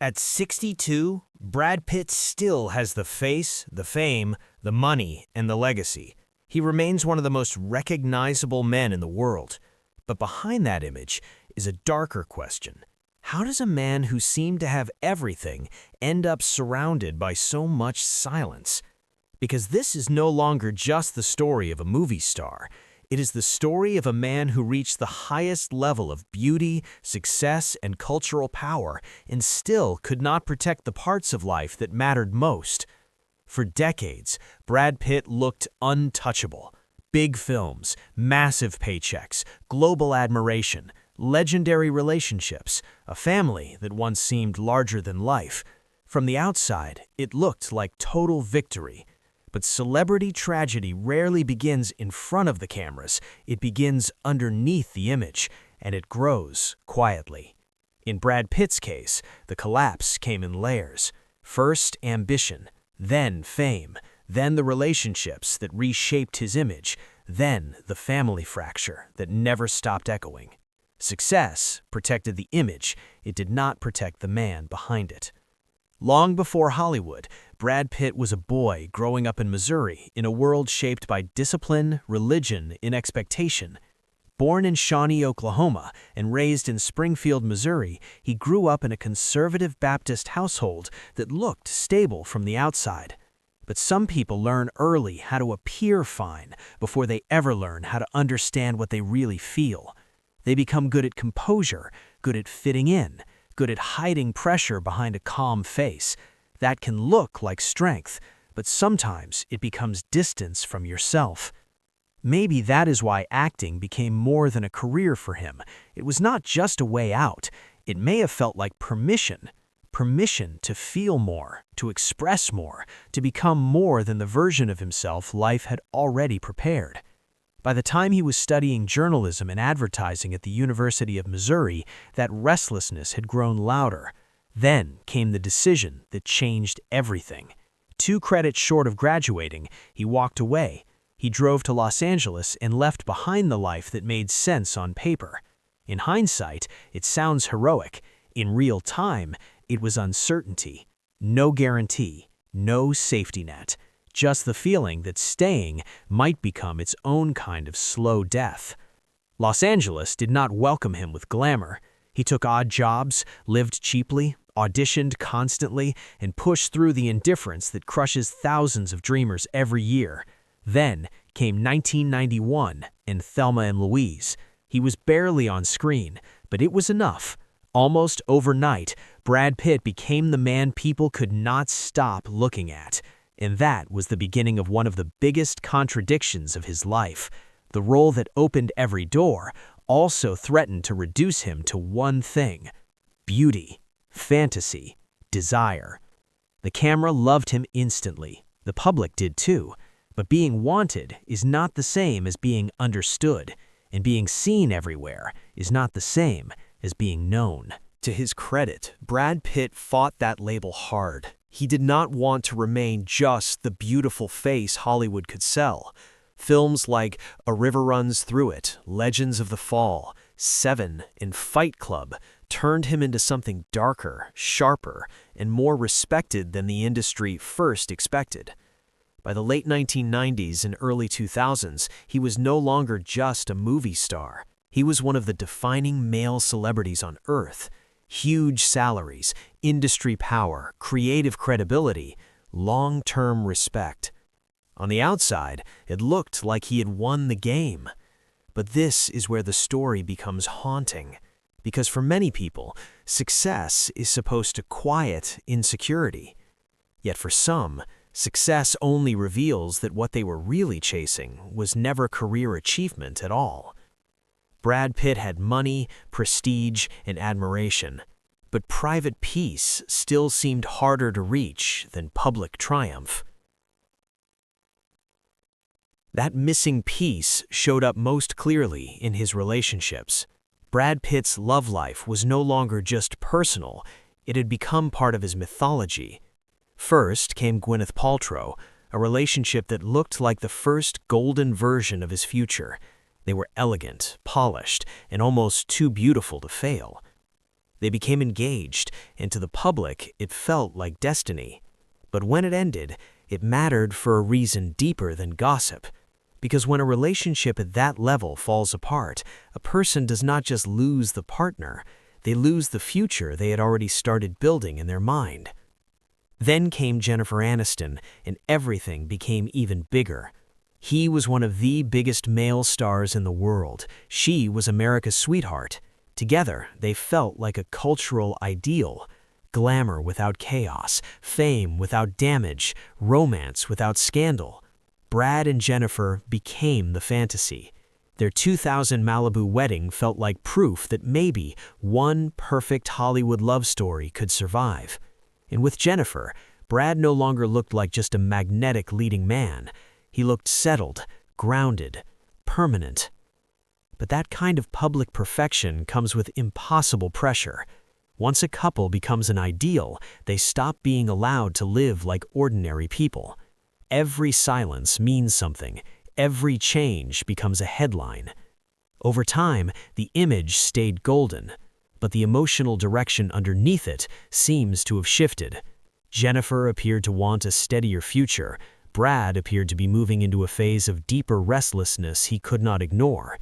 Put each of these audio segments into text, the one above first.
At 62, Brad Pitt still has the face, the fame, the money, and the legacy. He remains one of the most recognizable men in the world. But behind that image is a darker question. How does a man who seemed to have everything end up surrounded by so much silence? Because this is no longer just the story of a movie star. It is the story of a man who reached the highest level of beauty, success, and cultural power and still could not protect the parts of life that mattered most. For decades, Brad Pitt looked untouchable. Big films, massive paychecks, global admiration, legendary relationships, a family that once seemed larger than life. From the outside, it looked like total victory. But celebrity tragedy rarely begins in front of the cameras. It begins underneath the image, and it grows quietly. In Brad Pitt's case, the collapse came in layers. First, ambition, then fame, then the relationships that reshaped his image, then the family fracture that never stopped echoing. Success protected the image, it did not protect the man behind it. Long before Hollywood, Brad Pitt was a boy growing up in Missouri in a world shaped by discipline, religion, and expectation. Born in Shawnee, Oklahoma, and raised in Springfield, Missouri, he grew up in a conservative Baptist household that looked stable from the outside. But some people learn early how to appear fine before they ever learn how to understand what they really feel. They become good at composure, good at fitting in, good at hiding pressure behind a calm face. That can look like strength, but sometimes it becomes distance from yourself. Maybe that is why acting became more than a career for him. It was not just a way out. It may have felt like permission. Permission to feel more, to express more, to become more than the version of himself life had already prepared. By the time he was studying journalism and advertising at the University of Missouri, that restlessness had grown louder. Then came the decision that changed everything. 2 credits short of graduating, he walked away. He drove to Los Angeles and left behind the life that made sense on paper. In hindsight, it sounds heroic. In real time, it was uncertainty. No guarantee, no safety net. Just the feeling that staying might become its own kind of slow death. Los Angeles did not welcome him with glamour. He took odd jobs, lived cheaply, auditioned constantly, and pushed through the indifference that crushes thousands of dreamers every year. Then came 1991 and Thelma and Louise. He was barely on screen, but it was enough. Almost overnight, Brad Pitt became the man people could not stop looking at. And that was the beginning of one of the biggest contradictions of his life. The role that opened every door also threatened to reduce him to one thing: beauty, fantasy, desire. The camera loved him instantly. The public did too. But being wanted is not the same as being understood, and being seen everywhere is not the same as being known. To his credit, Brad Pitt fought that label hard. He did not want to remain just the beautiful face Hollywood could sell. Films like A River Runs Through It, Legends of the Fall, Seven, and Fight Club turned him into something darker, sharper, and more respected than the industry first expected. By the late 1990s and early 2000s, he was no longer just a movie star. He was one of the defining male celebrities on Earth. Huge salaries, industry power, creative credibility, long-term respect. On the outside, it looked like he had won the game. But this is where the story becomes haunting. Because for many people, success is supposed to quiet insecurity. Yet for some, success only reveals that what they were really chasing was never career achievement at all. Brad Pitt had money, prestige, and admiration, but private peace still seemed harder to reach than public triumph. That missing piece showed up most clearly in his relationships. Brad Pitt's love life was no longer just personal, it had become part of his mythology. First came Gwyneth Paltrow, a relationship that looked like the first golden version of his future. They were elegant, polished, and almost too beautiful to fail. They became engaged, and to the public, it felt like destiny. But when it ended, it mattered for a reason deeper than gossip. Because when a relationship at that level falls apart, a person does not just lose the partner, they lose the future they had already started building in their mind. Then came Jennifer Aniston, and everything became even bigger. He was one of the biggest male stars in the world. She was America's sweetheart. Together, they felt like a cultural ideal. Glamour without chaos, fame without damage, romance without scandal. Brad and Jennifer became the fantasy. Their 2000 Malibu wedding felt like proof that maybe one perfect Hollywood love story could survive. And with Jennifer, Brad no longer looked like just a magnetic leading man. He looked settled, grounded, permanent. But that kind of public perfection comes with impossible pressure. Once a couple becomes an ideal, they stop being allowed to live like ordinary people. Every silence means something. Every change becomes a headline. Over time, the image stayed golden, but the emotional direction underneath it seems to have shifted. Jennifer appeared to want a steadier future. Brad appeared to be moving into a phase of deeper restlessness he could not ignore.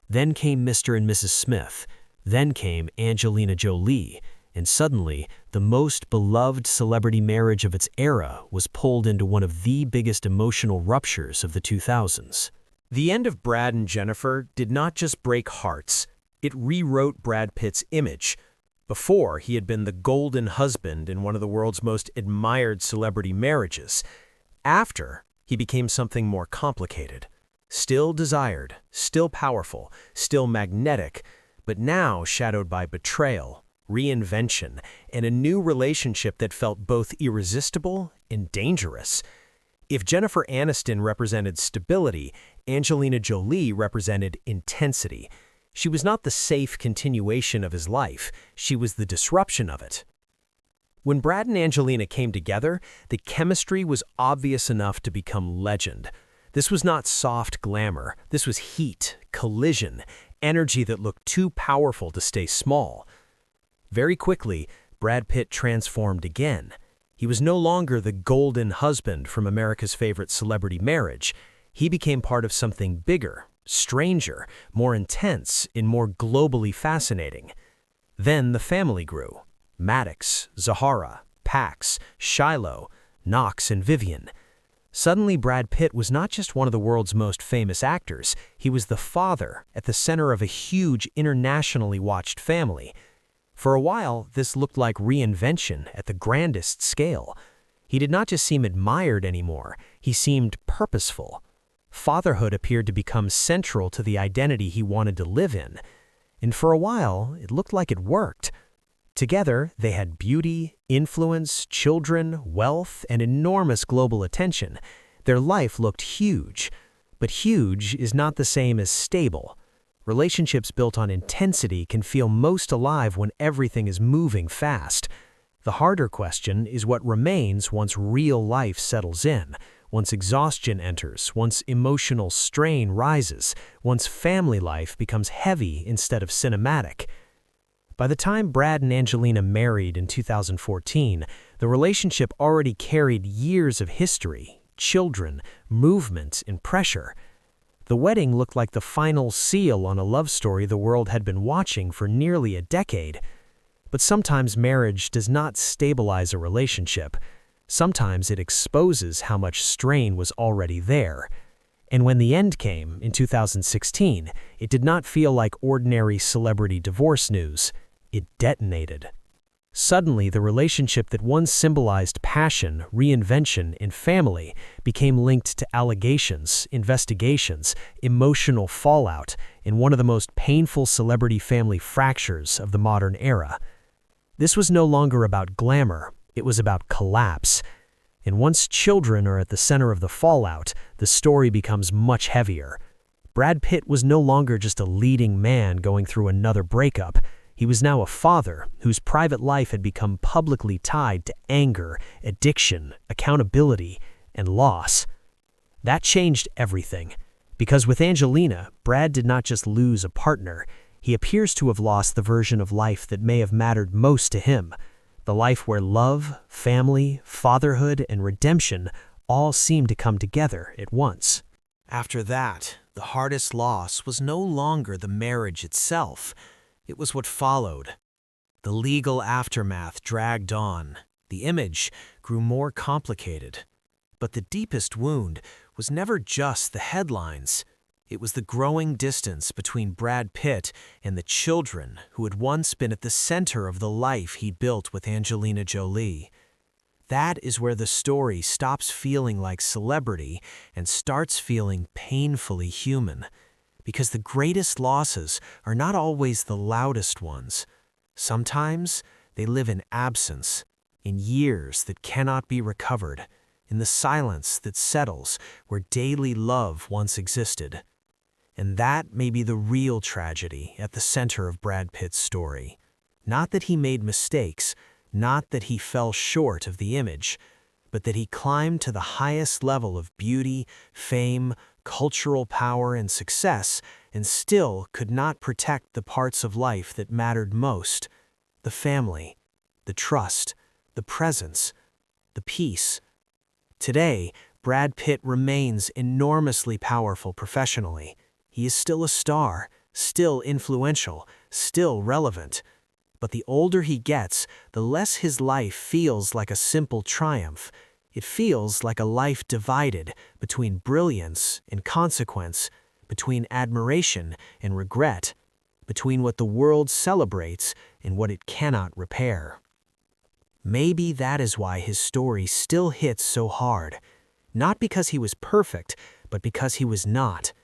Then came Mr. and Mrs. Smith. Then came Angelina Jolie. And suddenly, the most beloved celebrity marriage of its era was pulled into one of the biggest emotional ruptures of the 2000s. The end of Brad and Jennifer did not just break hearts, it rewrote Brad Pitt's image. Before, he had been the golden husband in one of the world's most admired celebrity marriages. After, he became something more complicated. Still desired, still powerful, still magnetic, but now shadowed by betrayal, reinvention, and a new relationship that felt both irresistible and dangerous. If Jennifer Aniston represented stability, Angelina Jolie represented intensity. She was not the safe continuation of his life, she was the disruption of it. When Brad and Angelina came together, the chemistry was obvious enough to become legend. This was not soft glamour, this was heat, collision, energy that looked too powerful to stay small. Very quickly, Brad Pitt transformed again. He was no longer the golden husband from America's favorite celebrity marriage. He became part of something bigger, stranger, more intense, and more globally fascinating. Then the family grew. Maddox, Zahara, Pax, Shiloh, Knox, and Vivian. Suddenly, Brad Pitt was not just one of the world's most famous actors, he was the father at the center of a huge internationally watched family. For a while, this looked like reinvention at the grandest scale. He did not just seem admired anymore, he seemed purposeful. Fatherhood appeared to become central to the identity he wanted to live in. And for a while, it looked like it worked. Together, they had beauty, influence, children, wealth, and enormous global attention. Their life looked huge. But huge is not the same as stable. Relationships built on intensity can feel most alive when everything is moving fast. The harder question is what remains once real life settles in, once exhaustion enters, once emotional strain rises, once family life becomes heavy instead of cinematic. By the time Brad and Angelina married in 2014, the relationship already carried years of history, children, movement, and pressure. The wedding looked like the final seal on a love story the world had been watching for nearly a decade. But sometimes marriage does not stabilize a relationship. Sometimes it exposes how much strain was already there. And when the end came, in 2016, it did not feel like ordinary celebrity divorce news. It detonated. Suddenly, the relationship that once symbolized passion, reinvention, and family became linked to allegations, investigations, emotional fallout, and one of the most painful celebrity family fractures of the modern era. This was no longer about glamour, it was about collapse. And once children are at the center of the fallout, the story becomes much heavier. Brad Pitt was no longer just a leading man going through another breakup. He was now a father whose private life had become publicly tied to anger, addiction, accountability, and loss. That changed everything. Because with Angelina, Brad did not just lose a partner, He appears to have lost the version of life that may have mattered most to him, the life where love, family, fatherhood, and redemption all seemed to come together at once. After that, the hardest loss was no longer the marriage itself. It was what followed. The legal aftermath dragged on. The image grew more complicated. But the deepest wound was never just the headlines. It was the growing distance between Brad Pitt and the children who had once been at the center of the life he'd built with Angelina Jolie. That is where the story stops feeling like celebrity and starts feeling painfully human. Because the greatest losses are not always the loudest ones. Sometimes they live in absence, in years that cannot be recovered, in the silence that settles where daily love once existed. And that may be the real tragedy at the center of Brad Pitt's story. Not that he made mistakes, not that he fell short of the image, but that he climbed to the highest level of beauty, fame, cultural power, and success, and still could not protect the parts of life that mattered most: the family, the trust, the presence, the peace. Today, Brad Pitt remains enormously powerful professionally. He is still a star, still influential, still relevant. But the older he gets, the less his life feels like a simple triumph. It feels like a life divided between brilliance and consequence, between admiration and regret, between what the world celebrates and what it cannot repair. Maybe that is why his story still hits so hard. Not because he was perfect, but because he was not.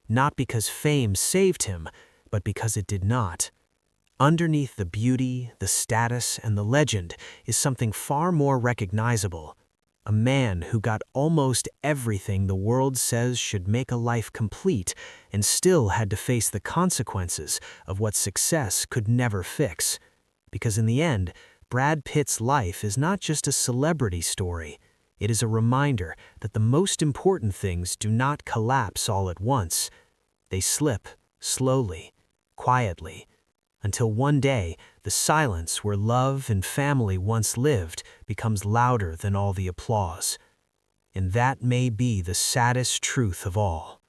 Not because fame saved him, but because it did not. Underneath the beauty, the status, and the legend is something far more recognizable. A man who got almost everything the world says should make a life complete and still had to face the consequences of what success could never fix. Because in the end, Brad Pitt's life is not just a celebrity story. It is a reminder that the most important things do not collapse all at once. They slip, slowly, quietly, until one day the silence where love and family once lived becomes louder than all the applause. And that may be the saddest truth of all.